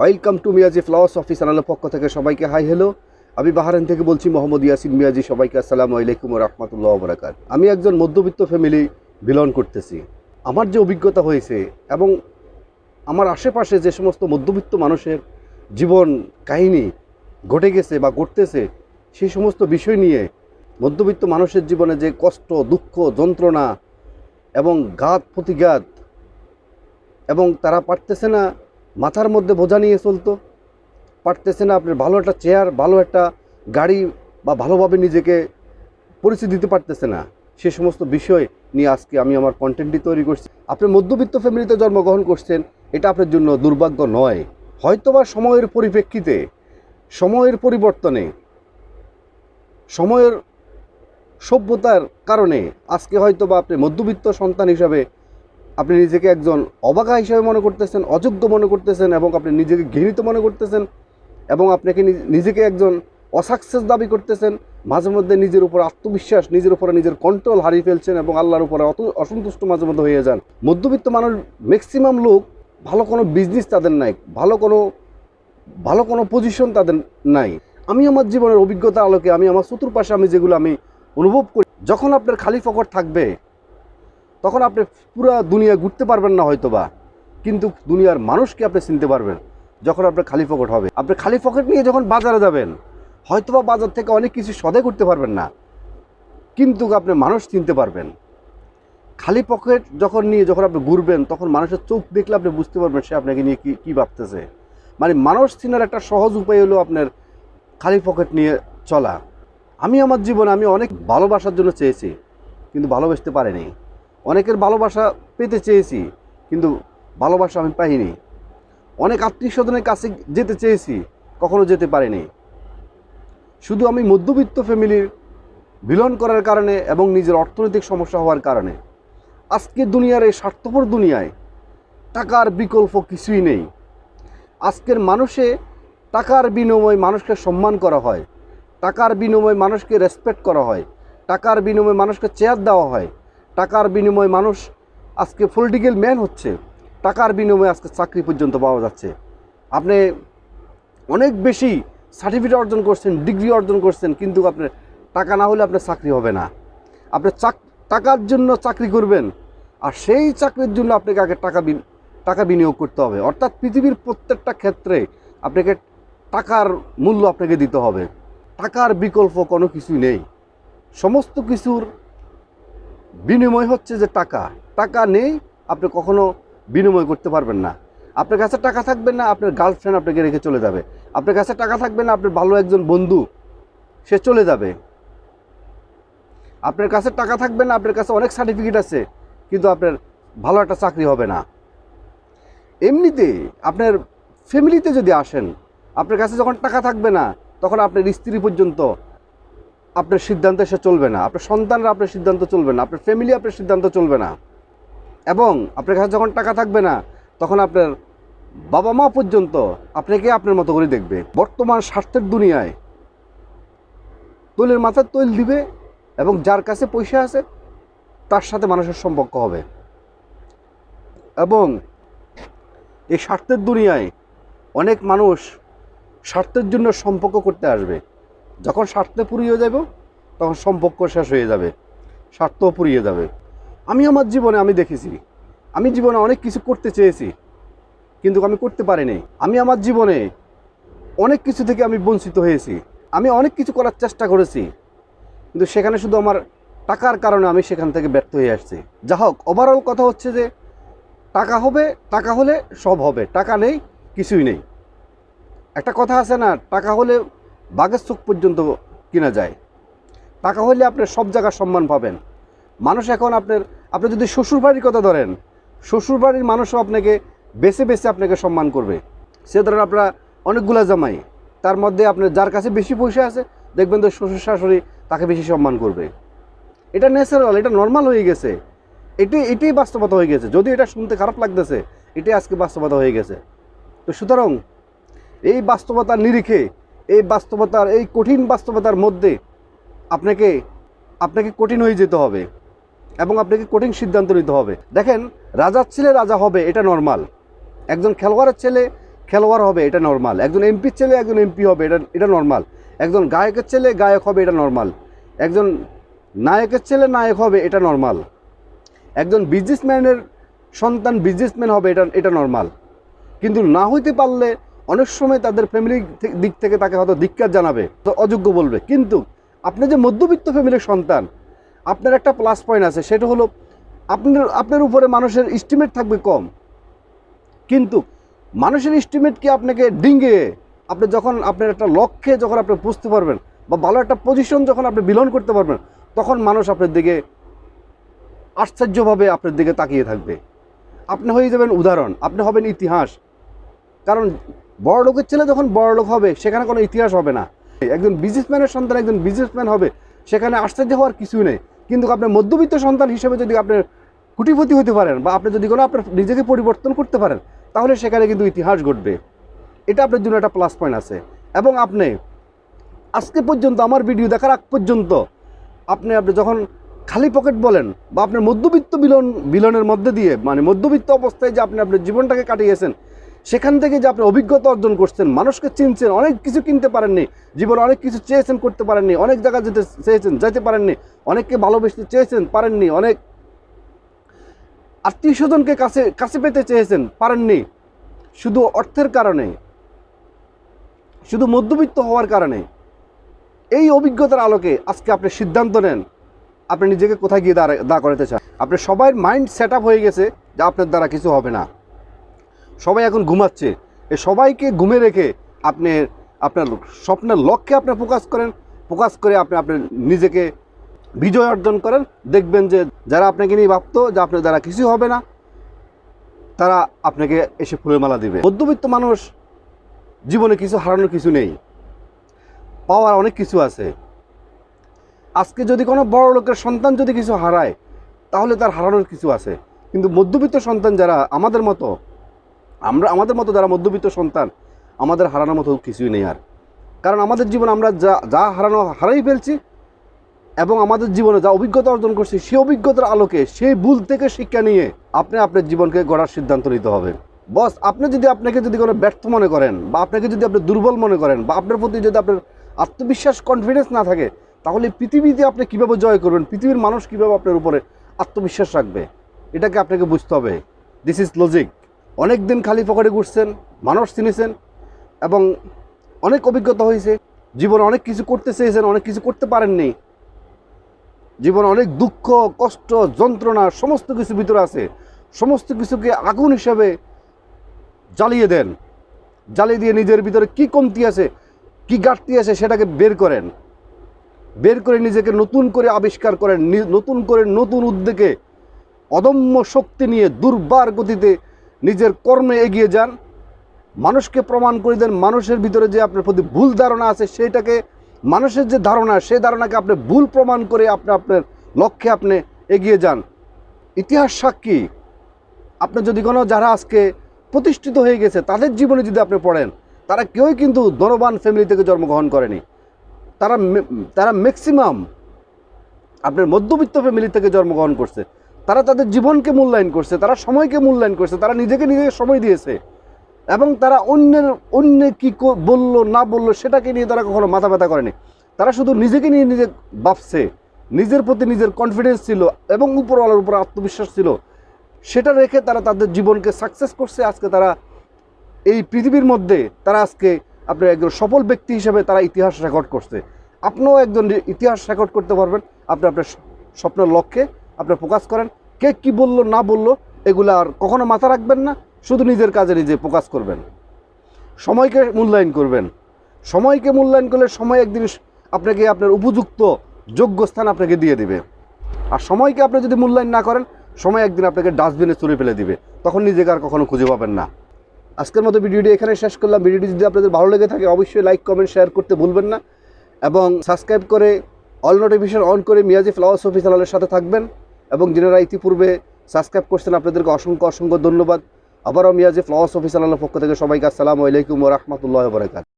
Welcome to Miyaji philosophy চ্যানেলের পক্ষ থেকে সবাইকে হাই হ্যালো। আমি বাহারাইন থেকে বলছি মোহাম্মদ ইয়াসিন মিয়াজি। সবাইকে আসসালামু আলাইকুম ওয়া রাহমাতুল্লাহি ওয়া বারাকাতুহু। আমি একজন মধ্যবিত্ত ফ্যামিলি বিলং করতেছি। আমার যে অভিজ্ঞতা হয়েছে এবং আমার আশেপাশে যে সমস্ত মধ্যবিত্ত মানুষের জীবন কাহিনী ঘটে গেছে বা ঘটতেছে, সেই সমস্ত বিষয় নিয়ে মধ্যবিত্ত মানুষের জীবনে যে কষ্ট, দুঃখ, যন্ত্রণা এবং ঘাত প্রতিঘাত, এবং তারা পারতেছে না মাথার মধ্যে বোঝা নিয়ে চলতো, পারতেছে না আপনার ভালো একটা চেয়ার, ভালো একটা গাড়ি বা ভালোভাবে নিজেকে পরিচয় দিতে পারতেছে না, সে সমস্ত বিষয় নিয়ে আজকে আমি আমার কন্টেন্টটি তৈরি করছি। আপনি মধ্যবিত্ত ফ্যামিলিতে জন্মগ্রহণ করছেন, এটা আপনার জন্য দুর্ভাগ্য নয়। হয়তোবা সময়ের পরিপ্রেক্ষিতে, সময়ের পরিবর্তনে, সময়ের সভ্যতার কারণে আজকে হয়তোবা আপনি মধ্যবিত্ত সন্তান হিসাবে আপনি নিজেকে একজন অবাগা হিসাবে মনে করতেছেন, অযোগ্য মনে করতেছেন, এবং আপনি নিজেকে ঘৃণিত মনে করতেছেন, এবং আপনাকে নিজেকে একজন অসাকসেস দাবি করতেছেন। মাঝে মধ্যে নিজের উপর আত্মবিশ্বাস, নিজের উপরে নিজের কন্ট্রোল হারিয়ে ফেলছেন এবং আল্লাহর উপরে অসন্তুষ্ট মাঝে মধ্যে হয়ে যান। মধ্যবিত্ত মানুষ ম্যাক্সিমাম লোক ভালো কোনো বিজনেস তাদের নাই, ভালো কোনো পজিশন তাদের নাই। আমি আমার জীবনের অভিজ্ঞতা আলোকে আমি আমার চতুর্পাশে আমি যেগুলো আমি অনুভব করি, যখন আপনার খালি পকেট থাকবে তখন আপনি পুরো দুনিয়া ঘুরতে পারবেন না হয়তোবা, কিন্তু দুনিয়ার মানুষকে আপনি চিনতে পারবেন যখন আপনার খালি পকেট হবে। আপনি খালি পকেট নিয়ে যখন বাজারে যাবেন, হয়তোবা বাজার থেকে অনেক কিছু সদাই করতে পারবেন না, কিন্তু আপনি মানুষ চিনতে পারবেন। খালি পকেট যখন আপনি ঘুরবেন, তখন মানুষের চোখ দেখলে আপনি বুঝতে পারবেন সে আপনাকে নিয়ে কী ভাবতেছে। মানে মানুষ চিনার একটা সহজ উপায় হলো আপনার খালি পকেট নিয়ে চলা। আমি আমার জীবনে আমি অনেক ভালোবাসার জন্য চেয়েছি, কিন্তু ভালোবাসতে পারিনি। অনেকের ভালোবাসা পেতে চেয়েছি, কিন্তু ভালোবাসা আমি পাইনি। অনেক আত্মীয় স্বজনের কাছে যেতে চেয়েছি, কখনো যেতে পারিনি। শুধু আমি মধ্যবিত্ত ফ্যামিলির বিলং করার কারণে এবং নিজের অর্থনৈতিক সমস্যা হওয়ার কারণে আজকের দুনিয়ার এই স্বার্থপর দুনিয়ায় টাকার বিকল্প কিছুই নেই। আজকের মানুষে টাকার বিনিময়ে মানুষকে সম্মান করা হয়, টাকার বিনিময়ে মানুষকে রেসপেক্ট করা হয়, টাকার বিনিময়ে মানুষকে চেয়ার দেওয়া হয়, টাকার বিনিময়ে মানুষ আজকে পলিটিক্যাল ম্যান হচ্ছে, টাকার বিনিময়ে আজকে চাকরি পর্যন্ত পাওয়া যাচ্ছে। আপনি অনেক বেশি সার্টিফিকেট অর্জন করছেন, ডিগ্রি অর্জন করছেন, কিন্তু আপনার টাকা না হলে আপনার চাকরি হবে না। আপনি টাকার জন্য চাকরি করবেন, আর সেই চাকরির জন্য আপনাকে আগে টাকা বিনিয়োগ করতে হবে। অর্থাৎ পৃথিবীর প্রত্যেকটা ক্ষেত্রে আপনাকে টাকার মূল্য আপনাকে দিতে হবে। টাকার বিকল্প কোনো কিছুই নেই। সমস্ত কিছুর বিনিময় হচ্ছে যে টাকা। টাকা নেই, আপনি কখনো বিনিময় করতে পারবেন না। আপনার কাছে টাকা থাকবে না, আপনার গার্লফ্রেন্ড আপনাকে রেখে চলে যাবে। আপনার কাছে টাকা থাকবে না, আপনার ভালো একজন বন্ধু সে চলে যাবে। আপনার কাছে টাকা থাকবে না, আপনার কাছে অনেক সার্টিফিকেট আছে, কিন্তু আপনার ভালো একটা চাকরি হবে না। এমনিতে আপনার ফ্যামিলিতে যদি আসেন, আপনার কাছে যখন টাকা থাকবে না, তখন আপনার স্ত্রী পর্যন্ত আপনার সিদ্ধান্তে সে চলবে না, আপনার সন্তানরা আপনার সিদ্ধান্ত চলবে না, আপনার ফ্যামিলি আপনার সিদ্ধান্ত চলবে না। এবং আপনার কাছে যখন টাকা থাকবে না, তখন আপনার বাবা মা পর্যন্ত আপনাকে আপনার মতো করে দেখবে। বর্তমান স্বার্থের দুনিয়ায় তৈলের মাথায় তৈল দিবে, এবং যার কাছে পয়সা আছে তার সাথে মানুষের সম্পর্ক হবে। এবং এই স্বার্থের দুনিয়ায় অনেক মানুষ স্বার্থের জন্য সম্পর্ক করতে আসবে। যখন স্বার্থে পুরিয়ে যাব, তখন সম্পর্ক শেষ হয়ে যাবে, স্বার্থও পুরিয়ে যাবে। আমি আমার জীবনে আমি দেখেছি, আমি জীবনে অনেক কিছু করতে চেয়েছি, কিন্তু আমি করতে পারিনি। আমি আমার জীবনে অনেক কিছু থেকে আমি বঞ্চিত হয়েছি। আমি অনেক কিছু করার চেষ্টা করেছি, কিন্তু সেখানে শুধু আমার টাকার কারণে আমি সেখান থেকে ব্যর্থ হয়ে আসছি। যা হোক, ওভারঅল কথা হচ্ছে যে টাকা হবে, টাকা হলে সব হবে, টাকা নেই কিছুই নেই। একটা কথা আছে না, টাকা হলে বাঘের চোখ পর্যন্ত কিনা যায়। টাকা হলে আপনি সব জায়গায় সম্মান পাবেন। মানুষ এখন আপনি যদি শ্বশুরবাড়ির কথা ধরেন, শ্বশুরবাড়ির মানুষও আপনাকে বেছে বেছে আপনাকে সম্মান করবে। সে ধরেন আপনারা অনেকগুলো জামাই, তার মধ্যে আপনার যার কাছে বেশি পয়সা আছে, দেখবেন তো শ্বশুর শাশুড়ি তাকে বেশি সম্মান করবে। এটা ন্যাচারাল, এটা নর্মাল হয়ে গেছে। এটাই বাস্তবতা হয়ে গেছে। যদি এটা শুনতে খারাপ লাগতেছে, এটাই আজকে বাস্তবতা হয়ে গেছে। তো সুতরাং এই বাস্তবতার নিরিখে, এই কঠিন বাস্তবতার মধ্যে আপনাকে কঠিন হয়ে যেতে হবে, এবং আপনাকে কঠিন সিদ্ধান্ত নিতে হবে। দেখেন, রাজার ছেলে রাজা হবে, এটা নর্মাল। একজন খেলোয়াড়ের ছেলে খেলোয়াড় হবে, এটা নর্মাল। একজন এমপির ছেলে একজন এমপি হবে, এটা নর্মাল। একজন গায়কের ছেলে গায়ক হবে, এটা নর্মাল। একজন নায়কের ছেলে নায়ক হবে, এটা নর্মাল। একজন বিজনেসম্যানের সন্তান বিজনেসম্যান হবে, এটা নর্মাল। কিন্তু না হইতে পারলে অনেক সময় তাদের ফ্যামিলির দিক থেকে তাকে হয়তো ধিক্কার জানাবে, তো অযোগ্য বলবে। কিন্তু আপনি যে মধ্যবিত্ত ফ্যামিলির সন্তান, আপনার একটা প্লাস পয়েন্ট আছে, সেটা হলো আপনার উপরে মানুষের এস্টিমেট থাকবে কম। কিন্তু মানুষের এস্টিমেট কি আপনাকে ডিঙ্গে আপনি যখন আপনার একটা লক্ষ্যে যখন আপনি বুঝতে পারবেন বা ভালো একটা পজিশন যখন আপনি বিলন করতে পারবেন, তখন মানুষ আপনার দিকে আশ্চর্যভাবে আপনার দিকে তাকিয়ে থাকবে। আপনি হয়ে যাবেন উদাহরণ, আপনি হবেন ইতিহাস। কারণ বড় লোকের ছেলে যখন বড় লোক হবে, সেখানে কোনো ইতিহাস হবে না। একজন বিজনেসম্যানের সন্তান একজন বিজনেসম্যান হবে, সেখানে আশ্চর্য হওয়ার কিছুই নেই। কিন্তু আপনার মধ্যবিত্ত সন্তান হিসেবে যদি আপনি কোটিপতি হতে পারেন বা আপনি যদি কোনো আপনার নিজেকে পরিবর্তন করতে পারেন, তাহলে সেখানে কিন্তু ইতিহাস ঘটবে। এটা আপনার জন্য একটা প্লাস পয়েন্ট আছে। এবং আপনি আজকে পর্যন্ত আমার ভিডিও দেখার আগ পর্যন্ত আপনি যখন খালি পকেট বলেন বা আপনার মধ্যবিত্ত বিলনের মধ্যে দিয়ে, মানে মধ্যবিত্ত অবস্থায় যে আপনি আপনার জীবনটাকে কাটিয়েছেন, সেখান থেকে যে আপনি অভিজ্ঞতা অর্জন করছেন, মানুষকে চিনছেন, অনেক কিছু কিনতে পারেননি, জীবনে অনেক কিছু চেয়েছেন করতে পারেননি, অনেক জায়গায় যেতে চেয়েছেন যেতে পারেননি, অনেককে ভালোবেসতে চেয়েছেন পারেননি, অনেক আত্মীয় স্বজনকে কাছে পেতে চেয়েছেন পারেননি, শুধু অর্থের কারণে, শুধু মধ্যবিত্ত হওয়ার কারণে। এই অভিজ্ঞতার আলোকে আজকে আপনি সিদ্ধান্ত নেন আপনি নিজেকে কোথায় গিয়ে দাঁড় করাতে চান। আপনার সবার মাইন্ড সেট আপ হয়ে গেছে যে আপনার দ্বারা কিছু হবে না। সবাই এখন ঘুমাচ্ছে। এই সবাইকে ঘুমে রেখে আপনি আপনার স্বপ্নের লক্ষ্যে আপনি ফোকাস করে আপনি আপনার নিজেকে বিজয় অর্জন করেন। দেখবেন যে যারা আপনাকে নিয়ে ভাবতো যে আপনার দ্বারা কিছু হবে না, তারা আপনাকে এসে ফুলের মালা দিবে। মধ্যবিত্ত মানুষ জীবনে কিছু হারানোর কিছু নেই, পাওয়ার অনেক কিছু আছে। আজকে যদি কোনো বড় লোকের সন্তান যদি কিছু হারায়, তাহলে তার হারানোর কিছু আছে। কিন্তু মধ্যবিত্ত সন্তান যারা আমাদের মতো যারা মধ্যবিত্ত সন্তান, আমাদের হারানোর মতো কিছুই নেই আর। কারণ আমাদের জীবন আমরা যা হারাই ফেলছি, এবং আমাদের জীবনে যা অভিজ্ঞতা অর্জন করছি, সেই অভিজ্ঞতার আলোকে সেই ভুল থেকে শিক্ষা নিয়ে আপনি আপনার জীবনকে গড়ার সিদ্ধান্ত নিতে হবে। বস, আপনাকে যদি কোনো ব্যর্থ মনে করেন বা আপনাকে যদি আপনি দুর্বল মনে করেন বা আপনার প্রতি যদি আপনার আত্মবিশ্বাস কনফিডেন্স না থাকে, তাহলে পৃথিবীতে আপনি কীভাবে জয় করবেন, পৃথিবীর মানুষ কীভাবে আপনার উপরে আত্মবিশ্বাস রাখবে, এটাকে আপনাকে বুঝতে হবে। This is logic. অনেক দিন খালি পকেটে ঘুরছেন, মানুষ চিনেছেন এবং অনেক অভিজ্ঞতা হয়েছে, জীবনে অনেক কিছু করতে চেয়েছেন, অনেক কিছু করতে পারেননি, জীবনে অনেক দুঃখ কষ্ট যন্ত্রণা সমস্ত কিছু ভিতরে আছে। সমস্ত কিছুকে আগুন হিসাবে জ্বালিয়ে দেন, জ্বালিয়ে দিয়ে নিজের ভিতরে কি কমতি আছে, কি ঘাটতি আছে, সেটাকে বের করে নিজেকে নতুন করে আবিষ্কার করেন, নতুন উদ্যোগে অদম্য শক্তি নিয়ে দুর্বার গতিতে নিজের কর্মে এগিয়ে যান। মানুষকে প্রমাণ করে দেন মানুষের ভিতরে যে আপনার প্রতি ভুল ধারণা আছে, সেটাকে মানুষের যে ধারণা, সেই ধারণাকে আপনি ভুল প্রমাণ করে আপনার লক্ষ্যে আপনি এগিয়ে যান। ইতিহাস সাক্ষী, আপনি যদি কোনো যারা আজকে প্রতিষ্ঠিত হয়ে গেছে তাদের জীবনে যদি আপনি পড়েন, তারা কেউই কিন্তু ধনবান ফ্যামিলি থেকে জন্মগ্রহণ করেনি। তারা ম্যাক্সিমাম আপনার মধ্যবিত্ত ফ্যামিলি থেকে জন্মগ্রহণ করছে। তারা তাদের জীবনকে মূল্যায়ন করছে, তারা সময়কে মূল্যায়ন করছে, তারা নিজেকে সময় দিয়েছে, এবং তারা অন্য কি বললো না বললো সেটাকে নিয়ে তারা কখনো মাথা ব্যথা করেনি। তারা শুধু নিজেকে নিয়ে নিজে ভাবছে, নিজের প্রতি নিজের কনফিডেন্স ছিল এবং উপরওয়ালার উপর আত্মবিশ্বাস ছিল, সেটা রেখে তারা তাদের জীবনকে সাকসেস করছে। আজকে তারা এই পৃথিবীর মধ্যে তারা আজকে আপনার একজন সফল ব্যক্তি হিসেবে তারা ইতিহাস রেকর্ড করছে। আপনিও একজন ইতিহাস রেকর্ড করতে পারবেন। আপনার স্বপ্নের লক্ষ্যে আপনি ফোকাস করেন। কে কি বললো না বললো এগুলো আর কখনো মাথা রাখবেন না, শুধু নিজের কাজে নিজে ফোকাস করবেন। সময়কে মূল্যায়ন করবেন। সময়কে মূল্যায়ন করলে সময় একদিন আপনাকে আপনার উপযুক্ত যোগ্য স্থান আপনাকে দিয়ে দিবে। আর সময়কে আপনি যদি মূল্যায়ন না করেন, সময় একদিন আপনাকে ডাস্টবিনে ছুঁড়ে ফেলে দিবে, তখন নিজেকে আর কখনো খুঁজে পাবেন না। আজকের মতো ভিডিওটি এখানে শেষ করলাম। ভিডিওটি যদি আপনাদের ভালো লেগে থাকে, অবশ্যই লাইক কমেন্ট শেয়ার করতে ভুলবেন না, এবং সাবস্ক্রাইব করে অল নোটিফিকেশন অন করে মিয়াজি ফ্লাওয়ার্স অফিসিয়ালের সাথে থাকবেন। এবং যারা ইতিপূর্বে সাবস্ক্রাইব করছেন, আপনাদেরকে অসংখ্য ধন্যবাদ। আবারও মিয়াজি ফ্লাওয়ার্স অফিসিয়ালের পক্ষ থেকে সবাইকে আসসালামু আলাইকুম ওয়া রাহমাতুল্লাহি ওয়া বারাকাতুহু।